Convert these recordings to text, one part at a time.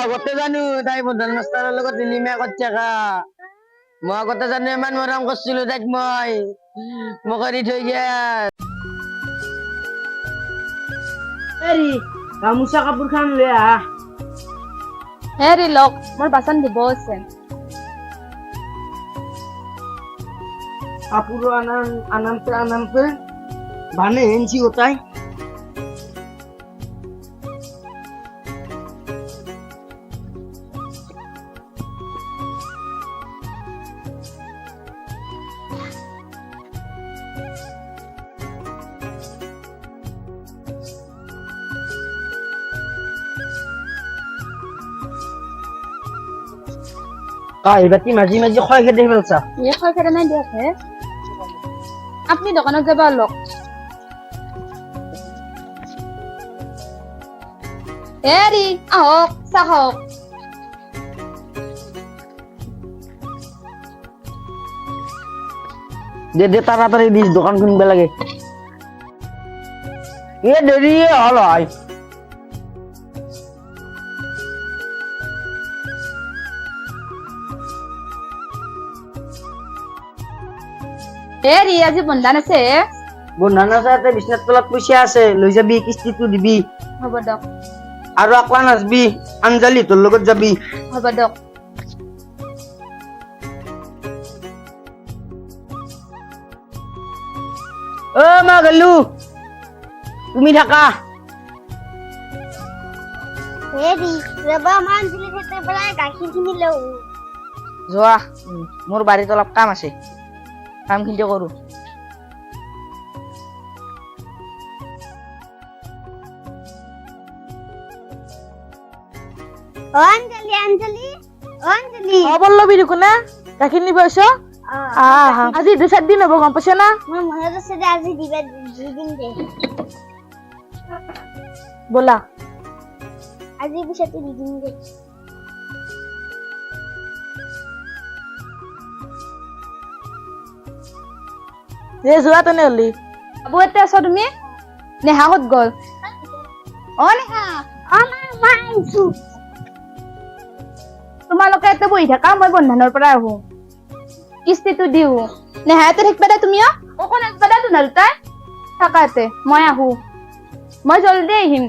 আগতে জানো তাই প্ৰধান মাষ্টাৰৰ লগত নিলিমা কৰছে কা মই আগতে জানো ইমান মৰম কৰছিল তাইক মই মোক এৰি থৈ গেল হেৰি গামোচা কাপোৰ খান লৈ আহা হেৰি লক মোৰ বাচন দিব আছে কাপোৰ আনানতে বানে হেনছি ওটাই বাতি মাঝি মাঝি খয় খেতে ফেলছা ইয়ে খয় ফেৰা নাই দিয়ক হে আপুনি দোকানত যাব লক হেৰি আহক চাহ খাওক দে তাড়াতাড়ি দিস দোকান খুলবে লাগে এ দেরি হল হয় হেৰি আজি বন্ধন আছে বন্ধানা চাতে বিছনাত তলত পইচা আছে লৈ যাবি কিস্তিটো দিবি হ'ব দক আৰু আকলা নাচবি আঞ্জালি তোৰ লগত যাবি হ'ব দক অ মা গেলু তুমি থাকা হেৰি ৰবা মান দিলে খেতে পৰাই গাখীৰ কিনি লও যোৱা মোৰ বাড়িত অলপ কাম আছে কাম কিন্তু কৰো অঞ্জলি অঞ্জলি অঞ্জলি পল্লৱী দেখোন গাখীৰ নিব আহিছ আজি 2-4 দিন হ'ব গম পাইছ না মোৰ মনত আছে যে আজি দিবা দুদিন দে ব'লা আজি পিছতে দুদিন দে যোৱা তেনেহ'লে বাবু ইয়াতে আছা তুমি নেহা ক'ত গ'ল অ নেহা মাইছো তোমালোকে ইয়াতে বহি থাকা মই বন্ধনৰ পৰা আহো কিস্তিটো দিও নেহা ইয়াতে থাকিবা দে তুমিও অকণ আসবা দে তোনাল তাই থাকা ইয়াতে মই আহো মই জলদি আহিম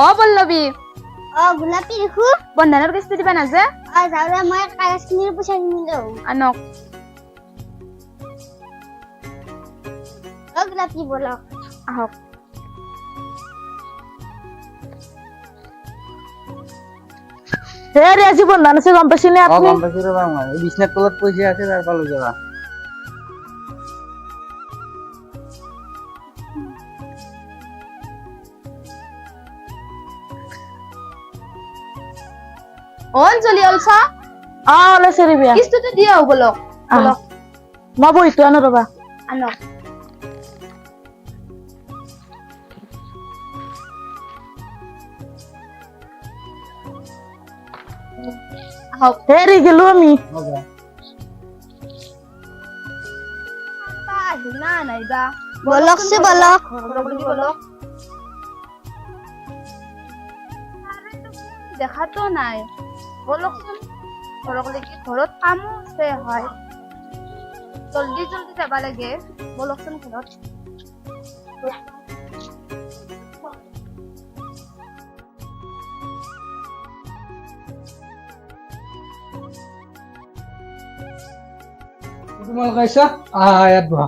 অ পল্লৱী গোলাপী দেখো বন্ধনৰ কিস্তি দিবা নাযে যাওঁতে মই কাগজখিনিৰ পইচা কিনি লওঁ আনক গোলাপী বলক আহক হেৰি আজি বন্ধন আছে গম পাইছি নে আপুনি গম পাইছো ৰবা মই বিছনাত তলত পইচা আছে তাৰ পৰা লৈ যাবা অঞ্জলি অলছা ওলাইছে ৰিবিয়া কিস্তিটো দিয়া হ'ব বলক বলক মই বহিতো আনো ৰবা আনক আহক হেৰি গেলো আমি না নাইবা বলকছে বলক বলক দেখাতো নাই বলকচোন ঘৰলৈকে ঘৰত কামো আছে হয় জলদি জলদি যাবা লাগে বলকচোন ঘৰত তোমালোক আহিছা ইয়াত বহা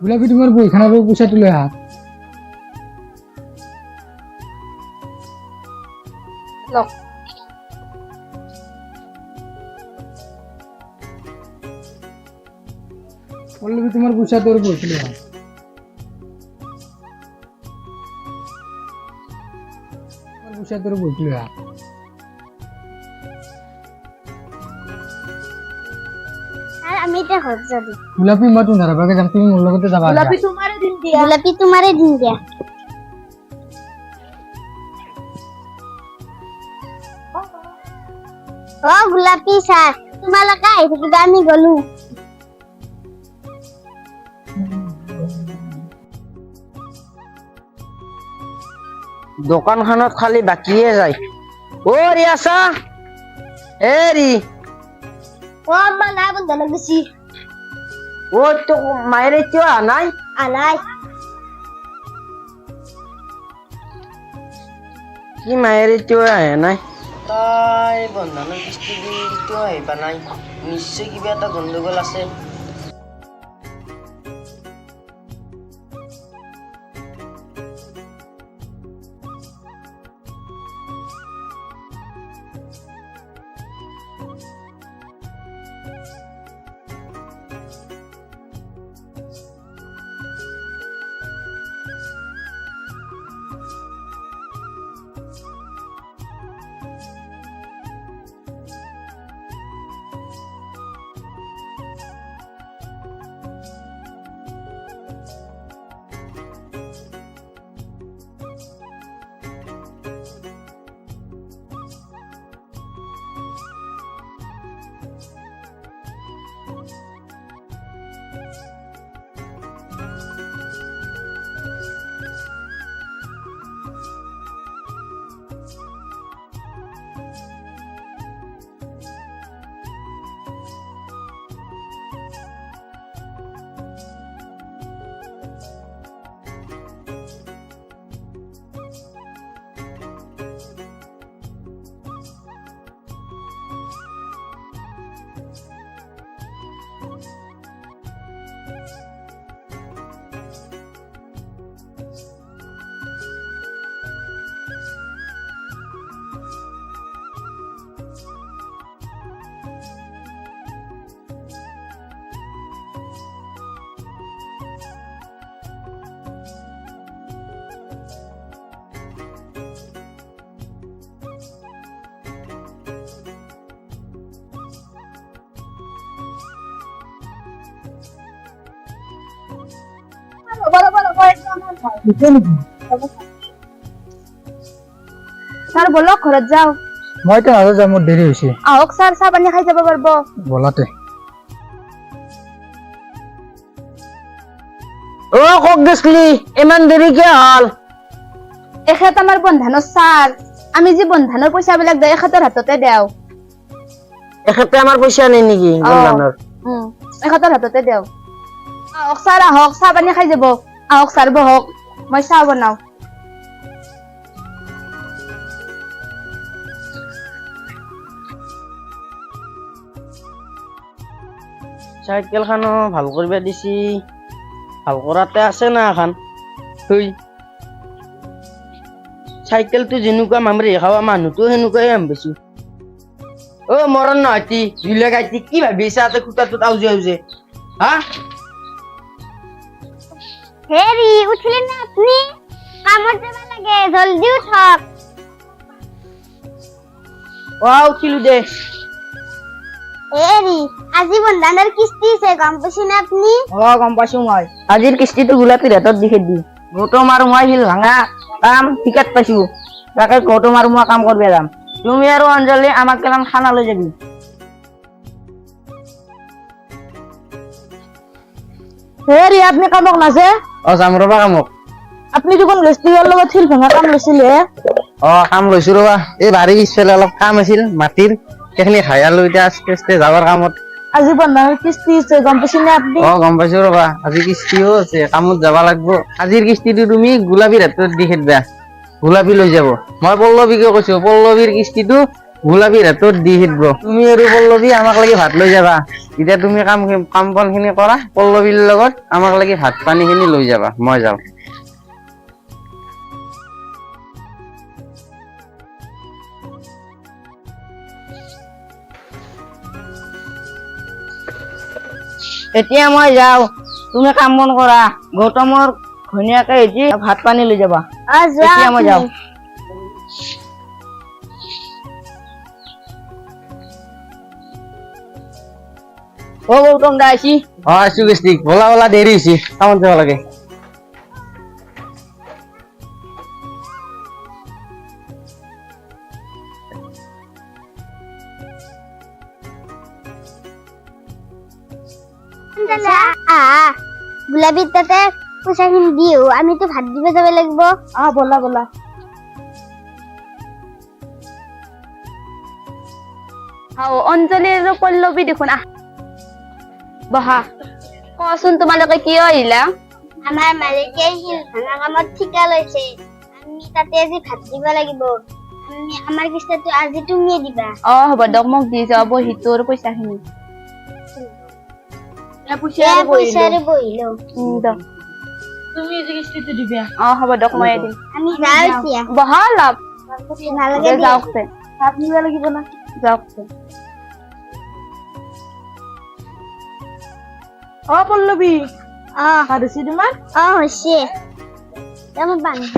গোলাপী তোমাৰ বহিখানাৰ পইচাটো লৈ আহা লওক পল্লৱী তোমাৰ পইচাটো বহিটো লৈ আহা পইচাটো বহিটো লৈ আহা আমি এতিয়া ঘৰত যাবি গোলাপী মই তোৰ নাৰাবাকে যাম তুমি মোৰ লগতে যাবা গোলাপী তোমাৰে দিন দিয়া গোলাপী তোমাৰে দিন দিয়া অ গোলাপী ছাৰ তোমালোকে আহি থাকিবা আমি গলো দোকানখনত খালি বাকিয়ে যায় অ ৰিয়াছা এ ৰি অ আম্মা নাই বন্ধনৰ বেছি ও তো মায়ের কেউ আনাই আলাই কি মায়ের কেউ আহে নাই তাই বন্ধনের কিস্তি দি কেউ আহিবা নাই নিশ্চয় কিবা এটা গণ্ডগোল আছে স্যার বলক ঘৰত যাও মই তো নাযাওঁ যাম মোৰ দেৰি হৈছে আহক স্যাৰ চাহ পানী খাই যাব পাৰব বলাতে ও কক গেছলি ইমান দেৰি কে হল এখেত আমাৰ বন্ধানৰ স্যাৰ আমি যে বন্ধানৰ পইচা বিলাক দেয় এখেতৰ হাততে দেও এখেতে আমাৰ পয়সা নেই নাকি বন্ধনেৰ এখেতৰ হাততে দেও আহক স্যার আহক চাহ পানী খাই যাব আহক স্যার বহক মই চাহ বনাও সাইকেল খানো ভাল করবে দিছি ভাল করাতে আছে না এখন তুই সাইকেল তো যেনেকুৱা মামৰি খাওয়া মানুহটো সেনেকুৱাই আম বেছি ও মৰণ নহতি জুলে গাইতি কি ভাবি আছা খুটাটোত আউজে আউজে হা হেৰি উঠিলে না আপুনি কামত যাব লাগে জলদি উঠক ও উঠিলো দে হেৰি আজি বন্ধনৰ কিস্তি আছে গম পাইছে না আপুনি ও গম পাইছো মই আজিৰ কিস্তিটো গোলাপীৰ হাতত দি খেদি গৌতম আৰু মই শিল ভাঙা কাম টিকেট পাইছো তাকে গৌতম আৰু মই কাম কৰিব যাম তুমি আৰু অঞ্জলি আমাক কেলান খানা লৈ যাবি হেৰি আপনি কামক নাছে ও যাম ৰবা কামক আপনি যখন লেস্টিগাৰ লগত শিল ভাঙা কাম লৈছিলে অ কাম লৈছো ৰবা এই বাৰী পিছফালে অলপ কাম আছিল মাটিৰ সেইখিনি খাই লৈ এতিয়া আস্তে আস্তে যাবৰ কামত আজি বন্ধানৰ কিস্তি আছে গম পাইছে না আপনি অ গম পাইছো ৰবা আজি কিস্তিও আছে কামত যাব লাগিব আজিৰ কিস্তিটো তুমি গোলাপীৰ হাতত দি খেদবা গোলাপী লৈ যাব মই পল্লৱীকে কৈছো পল্লৱীৰ কিস্তিটো গোলাপীৰ হাতত দি খেদব তুমি আৰু পল্লৱী আমাক লাগি ভাত লৈ যাবা এতিয়া তুমি কাম বন খিনি কৰা পল্লৱীৰ লগত আমাক লাগি ভাত পানী খিনি লৈ যাবা মই যাওঁ এতিয়া মই যাওঁ তুমি কাম বন কৰা গৌতমৰ ঘৈণীয়েকে এটি ভাত পানী লৈ যাবা এতিয়া মই যাওঁ ও গৌতম দা আইছি আছো গেছি বলা বলা দেৰি হৈছে কামত যাব লাগে গোলাপীৰ তাতে পইচাখিনি দিও আমিতো ভাত দিব যাব লাগিব বলা বলা অঞ্জলি আৰু পল্লৱী দেখোন বহা কচোন তোমালোকে কিয় আহিলা আমাৰ মালিকে শিল ভাঙা কামত ঠিকা লৈছে আমি তাতে আজি ভাত দিব লাগিব আমাৰ কিস্তাটো আজি তুমিয়ে দিবা হ'ব দিয়ক মোক দি যাব সিটোৰ পইচাখিনি পইচাৰে বহিলো দিয়ক তুমি আজি কিস্তিটো দিবা হ'ব দিয়ক মই দিম আমি যাওঁ এতিয়া বহা অলপ নালাগে দিয়া। যাওক ভাত নিব লাগিব না যাওক অ পল্লৱী অ ভাত হৈছে তোমাৰ হৈছে মই বান্ধি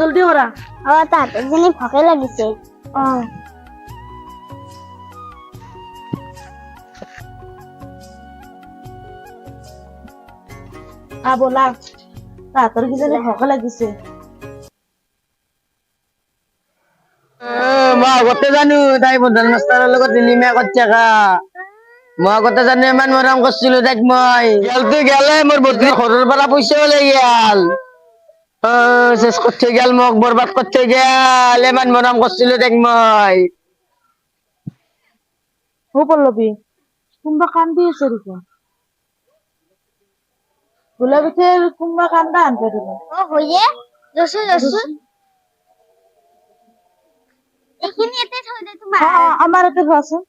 জলদি কৰা তাহাঁতৰ যেনে ভকে লাগিছে বলা তাহাঁতৰ কিজানি ভকে লাগিছে মই আগতে জানো তাই প্ৰধান মাষ্টাৰৰ লগত নিলিমা কৰি থাকা মই আগতে জানো ইমান মৰম কৰিছিলো তাইক মই গেলতো গেলে মোৰ বন্ধুৰ ঘৰৰ পৰা পইচা ওলাই গেল চেচ কৰি থৈ গেল মোক বৰবাদ কৰি থৈ গেল ইমান মৰম কৰিছিলো তাইক মই ও পল্লৱী কোনোবা কান্দি আছে দেখোন গোলাপীতে কোনোবা কান্দা আনকে দেখোন হয়ে ৰচোন এইখিনি ইয়াতে থৈ দে তোমাৰ আমাৰ ইয়াতে ধোৱাচোন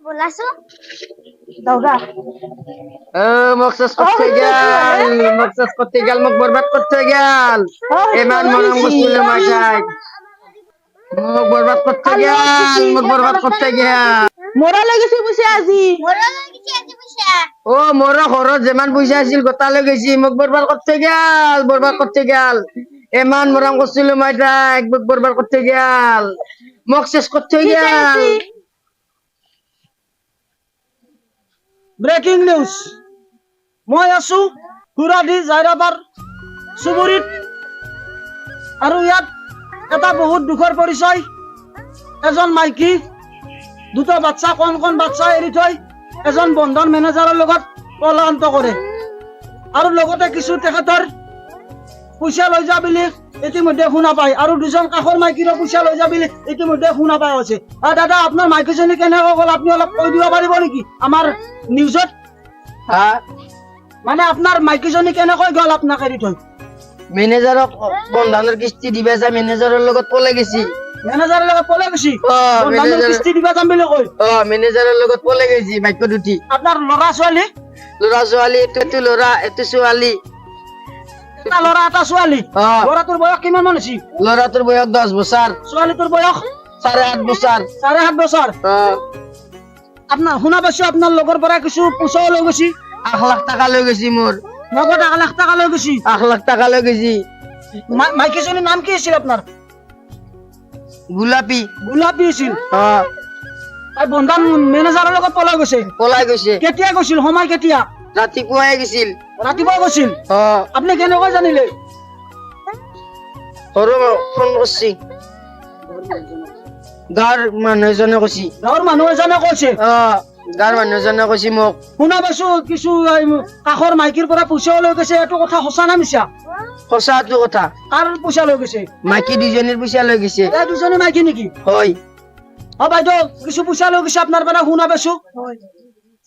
বলাচোন দৌৰা মোক চেচ কৰি থৈ গেল মোক চেচ কৰি থৈ গেল মোক বৰবাদ কৰি থৈ গেল ইমান মৰম কৰিছিলো মই তাইক মোক বৰবাদ কৰি থৈ গেল মোক বৰবাদ কৰি থৈ গেল মৰা লাগিছে পইচা আজি মোৰ ঘৰত যিমান পইচা আছিল গোটা লৈ গৈছি মোক বৰবাদ কৰি থৈ গেল ইমান মৰম কৰিছিলো মই তাইক মোক বৰবাদ কৰি থৈ গেল মোক চেচ কৰি থৈ গেল ব্ৰেকিং নিউজ মই আছো সুৰাধি জাইৰাবাৰ চুবুৰীত আৰু ইয়াত এটা বহুত দুখৰ পৰিচয় এজন মাইকী দুটা বাচ্চা কণ বাচ্চা এৰি থৈ এজন বন্ধন মেনেজাৰৰ লগত পলায়ন কৰে আৰু লগতে কিছু তেখেতৰ পইচা লৈ যা বুলি ইতিমধ্যে শুনা পায় আৰু দুজন কাষৰ মাইকীৰো পইচা লৈ যা বুলি ইতিমধ্যে শুনা পাই আছে দাদা আপোনাৰ মাইকীজনী কেনেকৈ গ'ল আপুনি অলপ কৈ দিব পাৰিব নেকি আমাৰ নিউজত মানে আপোনাৰ মাইকীজনী কেনেকৈ গ'ল আপোনাক এৰি থৈ মেনেজাৰক বন্ধনৰ কিস্তি দিবা যায় মেনেজাৰৰ লগত পলাই গৈছি মেনেজাৰৰ লগত পলাই গৈছি বন্ধনৰ মেনেজাৰ কিস্তি দিবা যাম বুলি কৈ মেনেজাৰৰ লগত পলাই গৈছি বাইকত উঠি আপোনাৰ ল'ৰা ছোৱালী ল'ৰা ছোৱালী এইটো ল'ৰা এইটো ছোৱালী এটা ল'ৰা এটা ছোৱালী ল'ৰাটোৰ বয়স কিমান মান হৈছে ল'ৰাটোৰ বয়স 10 বছৰ ছোৱালীটোৰ বয়স 8.5 বছৰ 7.5 বছৰ আপোনাৰ শুনা পাইছো আপোনাৰ লগৰ পৰা কিছু পইচাও লৈ গৈছি 8 লাখ টকা লৈ গৈছি মোৰ নগদ 1 লাখ টকা লৈ গৈছি 8 লাখ টকা লৈ গৈছি মাইকীজনীৰ নাম কি আছিল আপোনাৰ গোলাপী গোলাপী আছিল বন্ধন মেনেজাৰৰ লগত পলাই গৈছে কেতিয়া গৈছিল সময় কেতিয়া ৰাতিপুৱাই গৈছিল ৰাতিপুৱা গৈছিল আপুনি কেনেকৈ জানিলে সৰু ফোন কৰিছি গাঁৱৰ মানুহ এজনে কৈছি গাঁৱৰ মানুহ এজনে কৈছে গাঁৱৰ মানুহ এজনে কৈছি মোক শুনা পাইছো কিছু কাষৰ মাইকীৰ পৰা পইচাও লৈ গৈছে এইটো কথা সঁচা না মিছা সঁচাটো কথা কাৰ পইচা লৈ গৈছে মাইকী দুজনীৰ পইচা লৈ গৈছে এই দুজনী মাইকী নেকি হয় বাইদেউ কিছু পইচা লৈ গৈছে আপোনাৰ পৰা শুনা পাইছো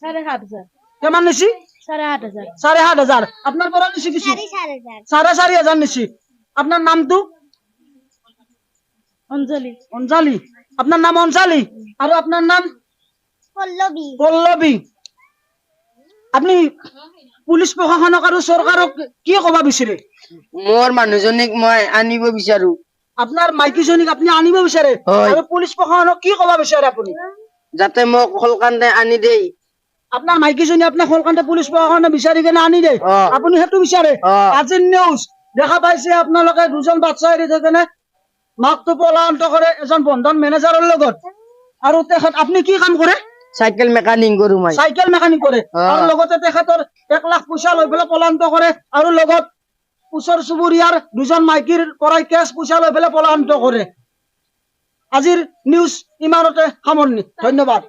7,500 কিমান নিছি 7,500 7,500 আপনার পরা নিছি কিছু 4,500 নিছি আপনার নামটো অঞ্জলি অঞ্জলি আপনার নাম অঞ্জলি আর আপনার নাম পল্লবী আপনি পুলিশ প্রশাসনক আর সরকারক কি কবা বিচাৰে মোৰ মানুহজনীক মই আনিব বিচাৰো আপনাৰ মাইকীজনীক আপনি আনিব বিচাৰে হয়। আৰু পুলিচ প্ৰশাসনক কি ক'ব বিচাৰে আপুনি যাতে মোক সোনকালে আনি দেই আপনাৰ মাইকীজনী আপনাৰ সোনকালে পুলিচ প্ৰশাসনে বিচাৰি কেনে আনি দে অ। আপুনি সেইটো বিচাৰে অ। আজিৰ নিউজ দেখা পাইছে আপোনালোকে দুজন বাচ্চা এৰি থৈ কেনে মাকটো পলায়ন্ত কৰে এজন বন্ধন মেনেজাৰৰ লগত আৰু তেখেত আপুনি কি কাম কৰে চাইকেল মেকানিক কৰো মই চাইকেল মেকানিক কৰে অ। আৰু লগতে তেখেতৰ 1 লাখ পইচা লৈ পেলাই পলায়ন্ত কৰে আৰু লগত ওচৰ চুবুৰীয়াৰ দুজন মাইকীৰ পৰাই কেছ পইচা লৈ পেলাই পলায়ন্ত কৰে আজিৰ নিউজ ইমানতে সামৰণি ধন্যবাদ